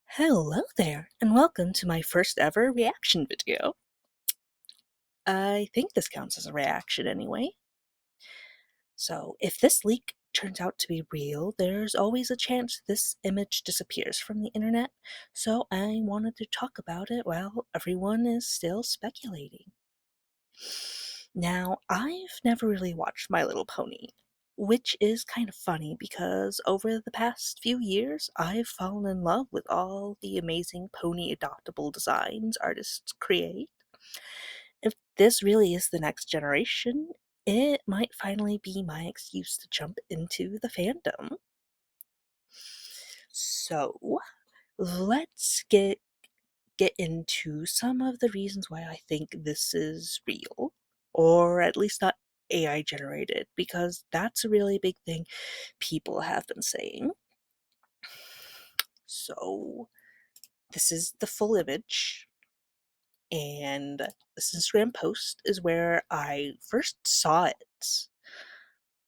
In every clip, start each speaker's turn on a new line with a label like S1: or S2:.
S1: Hello there, and welcome to my first ever reaction video. I think this counts as a reaction anyway. So, if this leak turns out to be real, there's always a chance this image disappears from the internet, so I wanted to talk about it while everyone is still speculating. Now, I've never really watched My Little Pony, which is kind of funny because over the past few years, I've fallen in love with all the amazing pony adoptable designs artists create. If this really is the next generation, it might finally be my excuse to jump into the fandom. So, let's get into some of the reasons why I think this is real, or at least not AI generated, because that's a really big thing people have been saying. So, this is the full image, and this Instagram post is where I first saw it.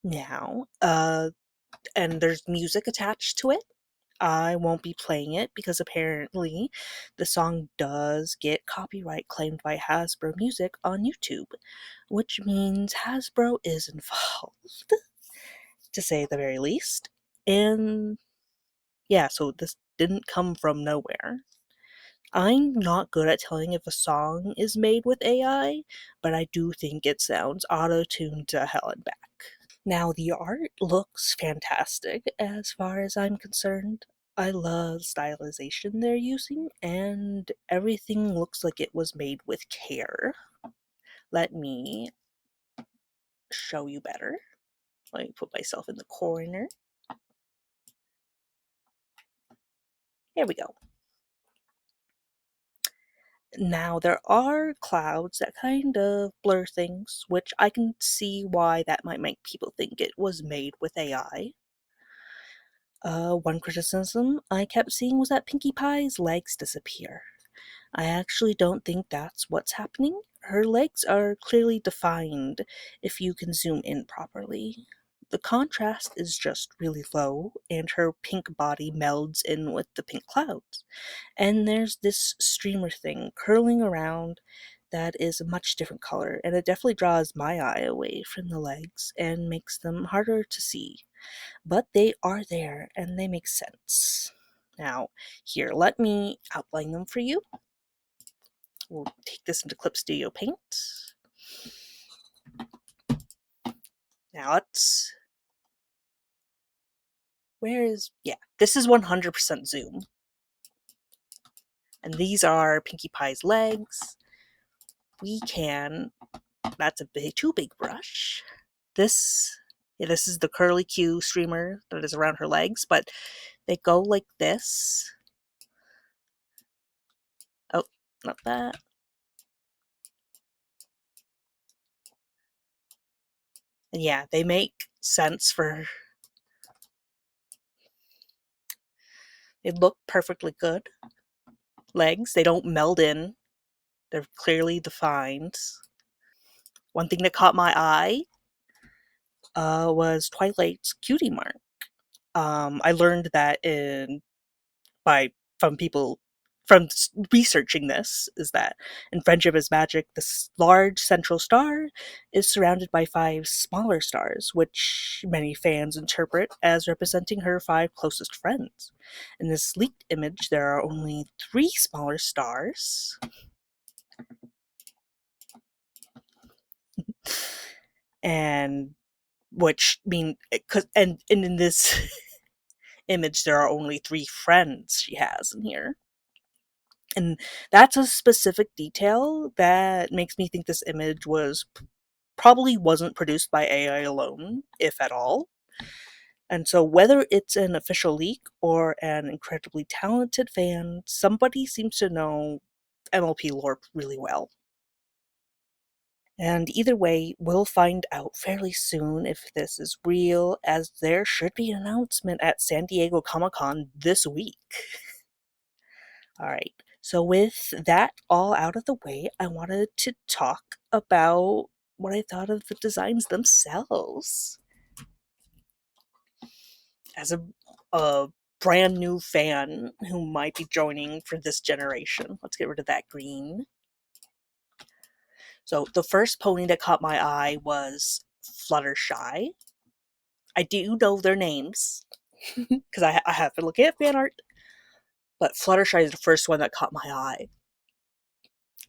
S1: Now, and there's music attached to it. I won't be playing it because apparently the song does get copyright claimed by Hasbro Music on YouTube, which means Hasbro is involved, to say the very least. And yeah, so this didn't come from nowhere. I'm not good at telling if a song is made with AI, but I do think it sounds auto-tuned to hell and back. Now, the art looks fantastic as far as I'm concerned. I love stylization they're using, and everything looks like it was made with care. Let me show you better. Let me put myself in the corner. Here we go. Now, there are clouds that kind of blur things, which I can see why that might make people think it was made with AI. One criticism I kept seeing was that Pinkie Pie's legs disappear. I actually don't think that's what's happening. Her legs are clearly defined if you can zoom in properly. The contrast is just really low, and her pink body melds in with the pink clouds. And there's this streamer thing curling around that is a much different color, and it definitely draws my eye away from the legs and makes them harder to see. But they are there, and they make sense. Now, here, let me outline them for you. We'll take this into Clip Studio Paint. Now this is 100% zoom. And these are Pinkie Pie's legs. That's too big brush. This is the curly Q streamer that is around her legs, but they go like this. Oh, not that. And yeah, they make sense they look perfectly good. Legs, they don't meld in. They're clearly defined. One thing that caught my eye was Twilight's cutie mark. I learned that by from people from researching this is that in Friendship is Magic, this large central star is surrounded by 5 smaller stars, which many fans interpret as representing her 5 closest friends. In this leaked image, there are only 3 smaller stars. And which mean, and in this image, there are only 3 friends she has in here. And that's a specific detail that makes me think this image probably wasn't produced by AI alone, if at all. And so whether it's an official leak or an incredibly talented fan, somebody seems to know MLP lore really well. And either way, we'll find out fairly soon if this is real, as there should be an announcement at San Diego Comic-Con this week. Alright, so with that all out of the way, I wanted to talk about what I thought of the designs themselves. as a brand new fan who might be joining for this generation. Let's get rid of that green. So the first pony that caught my eye was Fluttershy. I do know their names because I have been looking at fan art, but Fluttershy is the first one that caught my eye.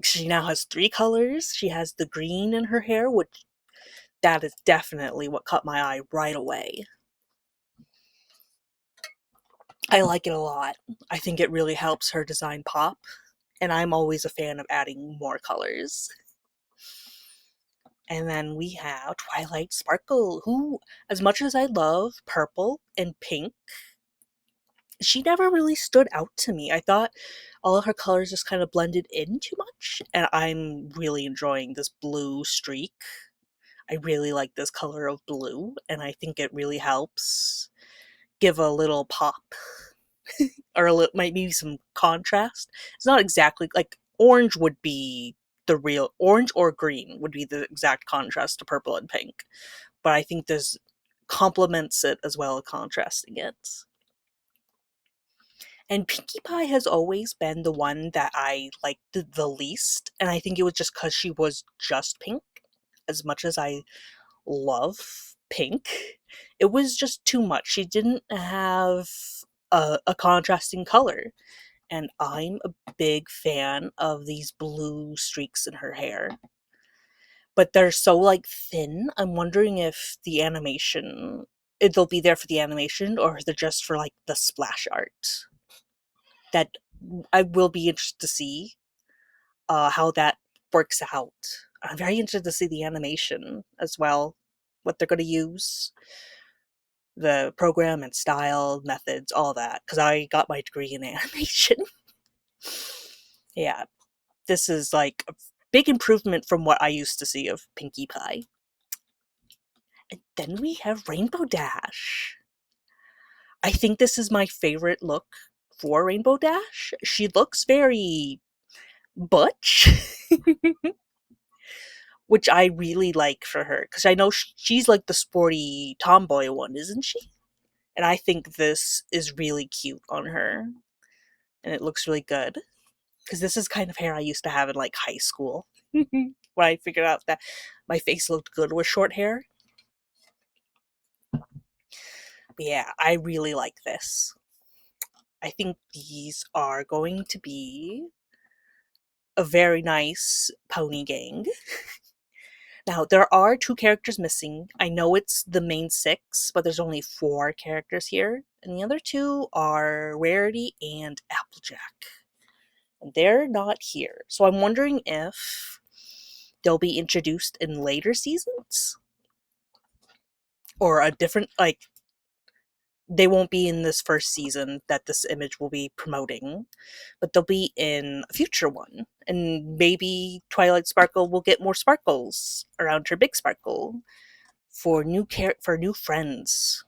S1: She now has 3 colors. She has the green in her hair, which that is definitely what caught my eye right away. I like it a lot. I think it really helps her design pop, and I'm always a fan of adding more colors. And then we have Twilight Sparkle, who, as much as I love purple and pink, she never really stood out to me. I thought all of her colors just kind of blended in too much, and I'm really enjoying this blue streak. I really like this color of blue, and I think it really helps give a little pop or maybe some contrast. It's not exactly like orange would be the real orange, or green would be the exact contrast to purple and pink, but I think this complements it as well as contrasting it. And Pinkie Pie has always been the one that I liked the least, and I think it was just because she was just pink. As much as I love pink, it was just too much. She didn't have a contrasting color, and I'm a big fan of these blue streaks in her hair. But they're so like thin. I'm wondering if the animation, if they'll be there for the animation or if they're just for like the splash art. That I will be interested to see how that works out. I'm very interested to see the animation as well, what they're going to use, the program and style, methods, all that, because I got my degree in animation. Yeah, this is like a big improvement from what I used to see of Pinkie Pie. And then we have Rainbow Dash. I think this is my favorite look for Rainbow Dash. She looks very butch, which I really like for her because I know she's like the sporty tomboy one, isn't she? And I think this is really cute on her, and it looks really good because this is kind of hair I used to have in like high school when I figured out that my face looked good with short hair. But yeah, I really like this. I think these are going to be a very nice pony gang. Now, there are 2 characters missing. I know it's the main 6, but there's only 4 characters here. And the other 2 are Rarity and Applejack. And they're not here. So I'm wondering if they'll be introduced in later seasons? Or a different, like, they won't be in this first season that this image will be promoting, but they'll be in a future one. And maybe Twilight Sparkle will get more sparkles around her big sparkle for new friends.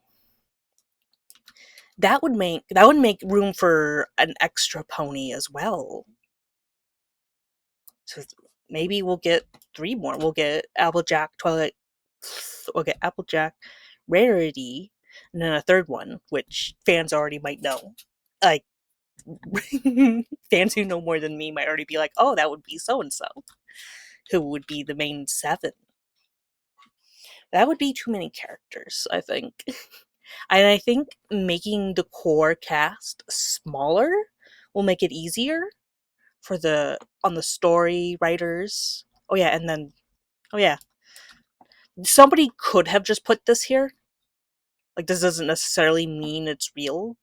S1: That would make room for an extra pony as well. So maybe we'll get 3 more. We'll get Applejack, we'll get Applejack, Rarity, and then a third one, which fans already might know. Like, fans who know more than me might already be like, oh, that would be so and so, who would be the main 7. That would be too many characters, I think. And I think making the core cast smaller will make it easier for the story writers. Oh yeah, and then somebody could have just put this here. Like, this doesn't necessarily mean it's real.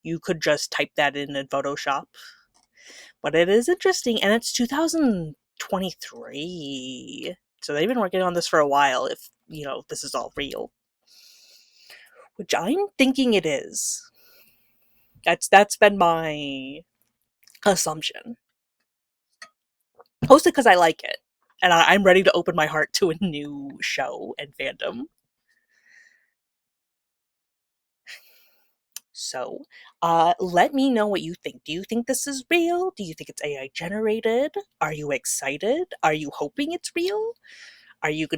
S1: You could just type that in Photoshop. But it is interesting, and it's 2023. So they've been working on this for a while, if, this is all real. Which I'm thinking it is. That's been my assumption. Mostly because I like it. And I'm ready to open my heart to a new show and fandom. So, let me know what you think. Do you think this is real? Do you think it's AI generated? Are you excited? Are you hoping it's real? Are you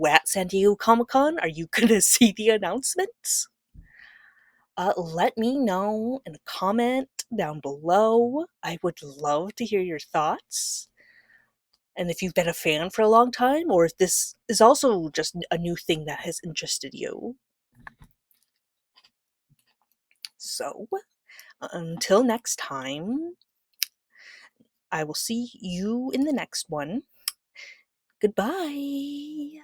S1: at San Diego Comic Con? Are you gonna see the announcements? let me know in a comment down below. I would love to hear your thoughts. And if you've been a fan for a long time, or if this is also just a new thing that has interested you. So, until next time, I will see you in the next one. Goodbye.